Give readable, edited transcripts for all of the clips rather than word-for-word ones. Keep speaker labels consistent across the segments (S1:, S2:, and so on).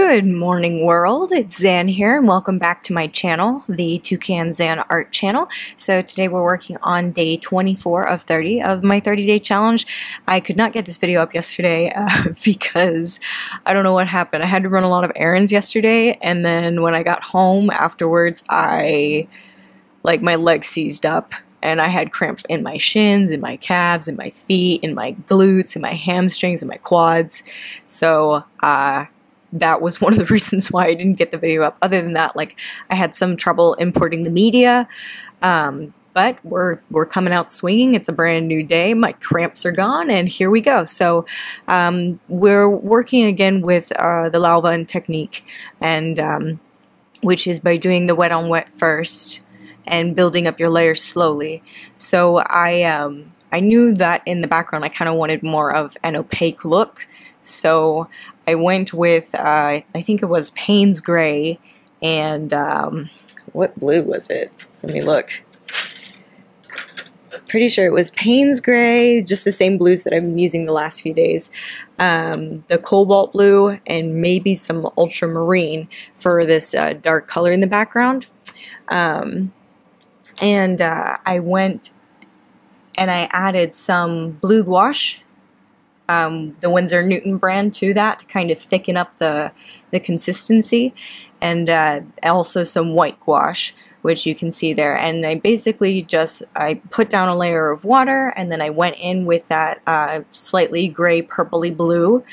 S1: Good morning, world. It's Zan here, and welcome back to my channel, the Tucanxan art channel. So today we're working on day 24 of 30 of my 30-day challenge. I could not get this video up yesterday because I don't know what happened. I had to run a lot of errands yesterday, and then when I got home afterwards, my legs seized up. And I had cramps in my shins, in my calves, in my feet, in my glutes, in my hamstrings, in my quads. So that was one of the reasons why I didn't get the video up. Other than that, I had some trouble importing the media. But we're coming out swinging. It's a brand new day. My cramps are gone, and here we go. So we're working again with the LAOVAAN technique, and which is by doing the wet on wet first and building up your layers slowly. So I knew that in the background I kind of wanted more of an opaque look, so I went with I think it was Payne's gray and what blue was it? Let me look. Pretty sure it was Payne's gray, just the same blues that I've been using the last few days. The Cobalt Blue and maybe some Ultramarine for this dark color in the background. I went and I added some blue gouache, the Winsor Newton brand, to that to kind of thicken up the consistency, and also some white gouache, which you can see there. And I basically I put down a layer of water, and then I went in with that slightly gray purpley blue,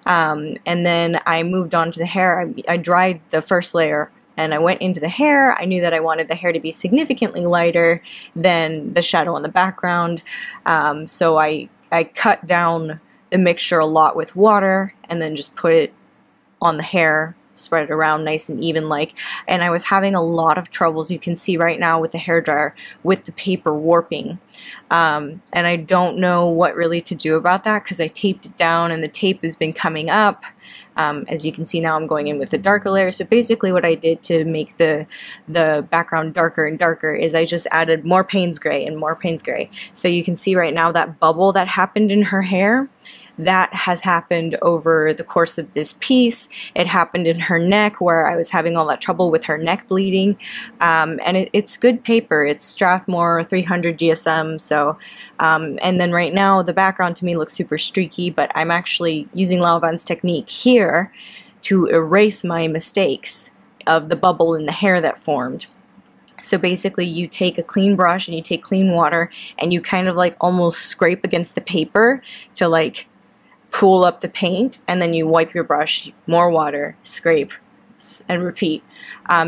S1: and then I moved on to the hair. I dried the first layer and I went into the hair. I knew that I wanted the hair to be significantly lighter than the shadow on the background, so I cut down the mixture a lot with water and then just put it on the hair, spread it around nice and even and I was having a lot of troubles, you can see right now with the hairdryer, with the paper warping, and I don't know what really to do about that because I taped it down and the tape has been coming up. As you can see now, I'm going in with the darker layer. So basically what I did to make the background darker and darker is I just added more Payne's gray and more Payne's gray. So you can see right now that bubble that happened in her hair, that has happened over the course of this piece. It happened in her neck where I was having all that trouble with her neck bleeding, and it's good paper. It's Strathmore 300 GSM. So and then right now the background to me looks super streaky, but I'm actually using LAOVAAN'S technique here to erase my mistakes of the bubble in the hair that formed. So basically you take a clean brush and you take clean water and you kind of almost scrape against the paper to pull up the paint, and then you wipe your brush, more water, scrape, and repeat.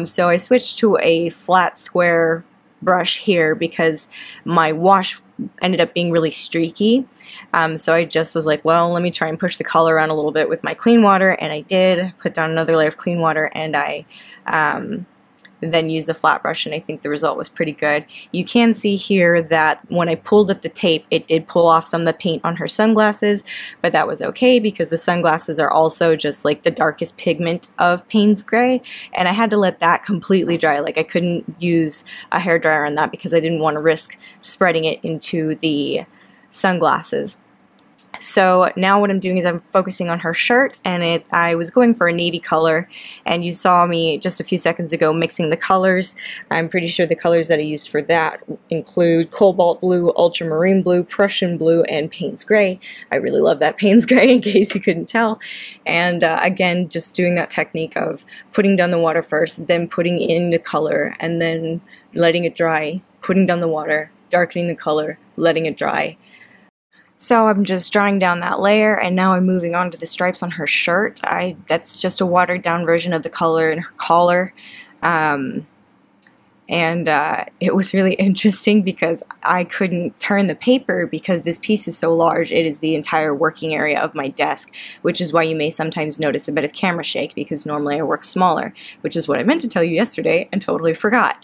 S1: So I switched to a flat square brush here because my wash ended up being really streaky. So I just was like, well, let me try and push the color around a little bit with my clean water, and I did. Put down another layer of clean water, and I then used the flat brush, and I think the result was pretty good. You can see here that when I pulled up the tape, it did pull off some of the paint on her sunglasses, but that was okay because the sunglasses are also just the darkest pigment of Payne's gray, and I had to let that completely dry. I couldn't use a hairdryer on that because I didn't want to risk spreading it into the sunglasses. So now what I'm doing is I'm focusing on her shirt, and I was going for a navy color, and you saw me just a few seconds ago mixing the colors. I'm pretty sure the colors that I used for that include Cobalt Blue, Ultramarine Blue, Prussian Blue, and Payne's gray. I really love that Payne's gray, in case you couldn't tell. And again, just doing that technique of putting down the water first, then putting in the color, and then letting it dry, putting down the water, darkening the color, letting it dry. So I'm just drawing down that layer, and now I'm moving on to the stripes on her shirt. That's just a watered down version of the color in her collar. It was really interesting because I couldn't turn the paper because this piece is so large. It is the entire working area of my desk, which is why you may sometimes notice a bit of camera shake because normally I work smaller, which is what I meant to tell you yesterday and totally forgot.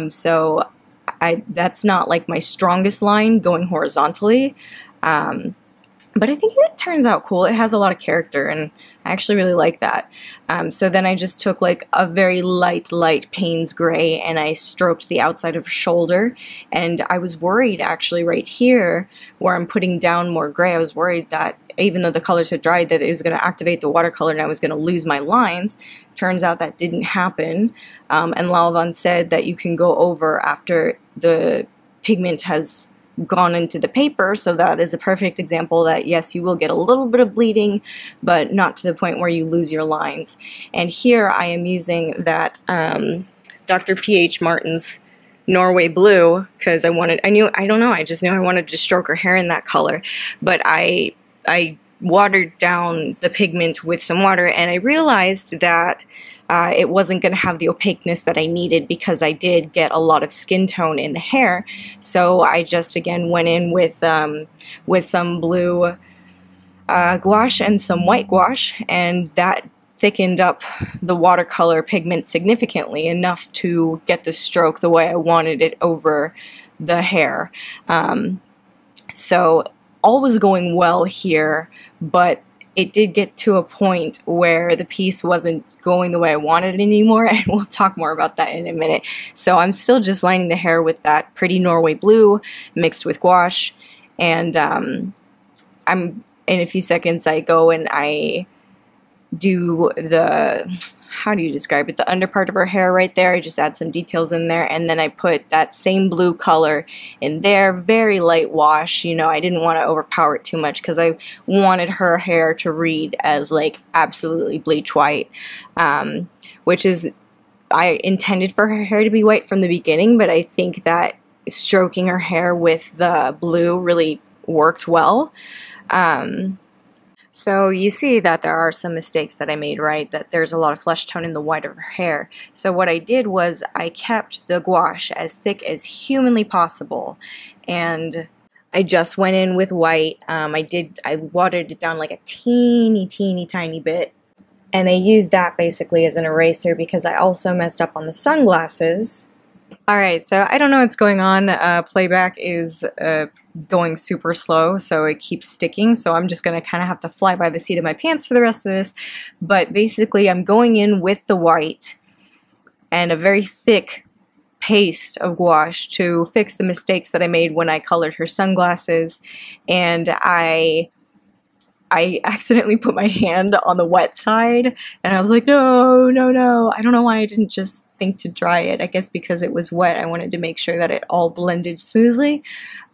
S1: So that's not my strongest line going horizontally. But I think it turns out cool. It has a lot of character, and I actually really like that. So then I just took a very light Payne's gray, and I stroked the outside of her shoulder. And I was worried actually right here where I'm putting down more gray. I was worried that even though the colors had dried, that it was going to activate the watercolor and I was going to lose my lines. Turns out that didn't happen. And LAOVAAN said that you can go over after the pigment has gone into the paper, so that is a perfect example that yes, you will get a little bit of bleeding, but not to the point where you lose your lines. And here I am using that Dr. P.H. Martin's Norway Blue, because I just knew I wanted to stroke her hair in that color, but I watered down the pigment with some water, and I realized that it wasn't going to have the opaqueness that I needed because I did get a lot of skin tone in the hair. So I just again went in with some blue gouache and some white gouache, and that thickened up the watercolor pigment significantly, enough to get the stroke the way I wanted it over the hair. So all was going well here, but it did get to a point where the piece wasn't going the way I wanted it anymore, and we'll talk more about that in a minute. So I'm still just lining the hair with that pretty Norway Blue mixed with gouache, and in a few seconds I go and I do the, how do you describe it, the under part of her hair right there. I just add some details in there, and then I put that same blue color in there, very light wash. You know, I didn't want to overpower it too much because I wanted her hair to read as like absolutely bleach white, which is, I intended for her hair to be white from the beginning, but I think that stroking her hair with the blue really worked well. So you see that there are some mistakes that I made, right? That there's a lot of flesh tone in the white of her hair. So what I did was I kept the gouache as thick as humanly possible, and I just went in with white. I watered it down like a teeny tiny bit, and I used that basically as an eraser because I also messed up on the sunglasses. Alright, so I don't know what's going on. Playback is going super slow, so it keeps sticking, so I'm just going to kind of have to fly by the seat of my pants for the rest of this. But basically I'm going in with the white and a very thick paste of gouache to fix the mistakes that I made when I colored her sunglasses, and I accidentally put my hand on the wet side, and I was like, no. I don't know why I didn't just think to dry it. I guess because it was wet, I wanted to make sure that it all blended smoothly.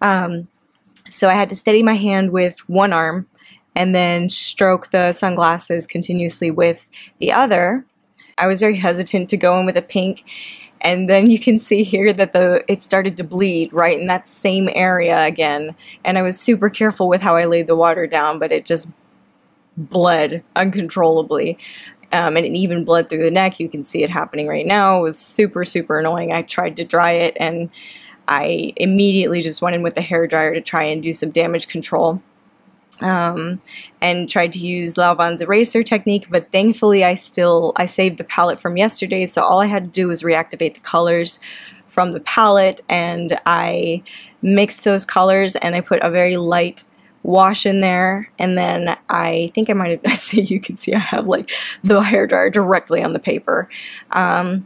S1: So I had to steady my hand with one arm and then stroke the sunglasses continuously with the other. I was very hesitant to go in with a pink, and then you can see here that it started to bleed right in that same area again, and I was super careful with how I laid the water down, but it just bled uncontrollably, and it even bled through the neck. You can see it happening right now. It was super annoying. I tried to dry it, and I immediately just went in with the hairdryer to try and do some damage control. And tried to use LAOVAAN'S eraser technique, but thankfully I saved the palette from yesterday, so all I had to do was reactivate the colors from the palette, and I mixed those colors, and I put a very light wash in there, and then I think I might have, see, you can see I have like the hairdryer directly on the paper, and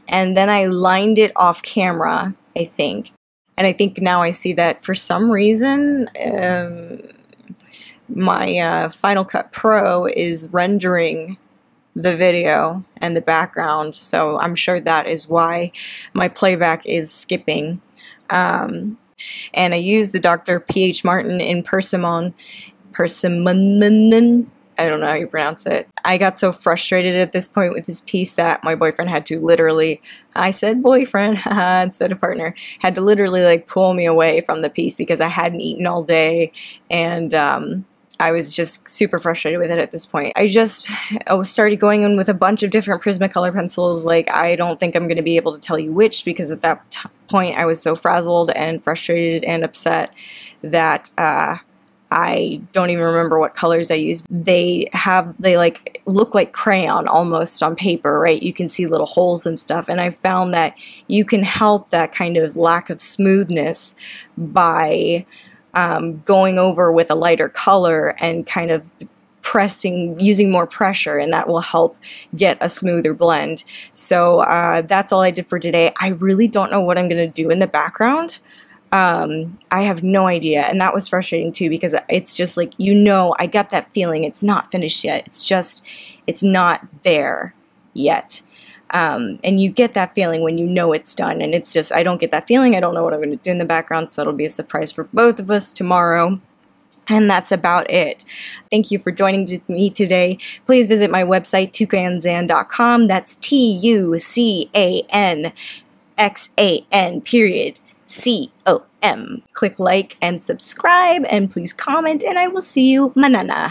S1: then I lined it off camera, I think, and I think now I see that for some reason my Final Cut Pro is rendering the video and the background, so I'm sure that is why my playback is skipping. And I used the Dr. P.H. Martin in Persimmon. I don't know how you pronounce it. I got so frustrated at this point with this piece that my boyfriend had to literally, I said boyfriend instead of partner, had to literally like pull me away from the piece because I hadn't eaten all day, and I was just super frustrated with it at this point. I started going in with a bunch of different Prismacolor pencils. Like, I don't think I'm going to be able to tell you which, because at that point I was so frazzled and frustrated and upset that I don't even remember what colors I used. They like look like crayon almost on paper, right? You can see little holes and stuff, and I found that you can help that kind of lack of smoothness by going over with a lighter color and kind of using more pressure, and that will help get a smoother blend. So that's all I did for today. I really don't know what I'm going to do in the background I have no idea. And that was frustrating too, because it's just like, you know, I got that feeling it's not finished yet. It's just, it's not there yet. And you get that feeling when you know it's done. And it's just, I don't get that feeling. I don't know what I'm going to do in the background. So it'll be a surprise for both of us tomorrow. And that's about it. Thank you for joining me today. Please visit my website, tucanxan.com. That's TUCANXAN.com. Click like and subscribe, and please comment, and I will see you manana.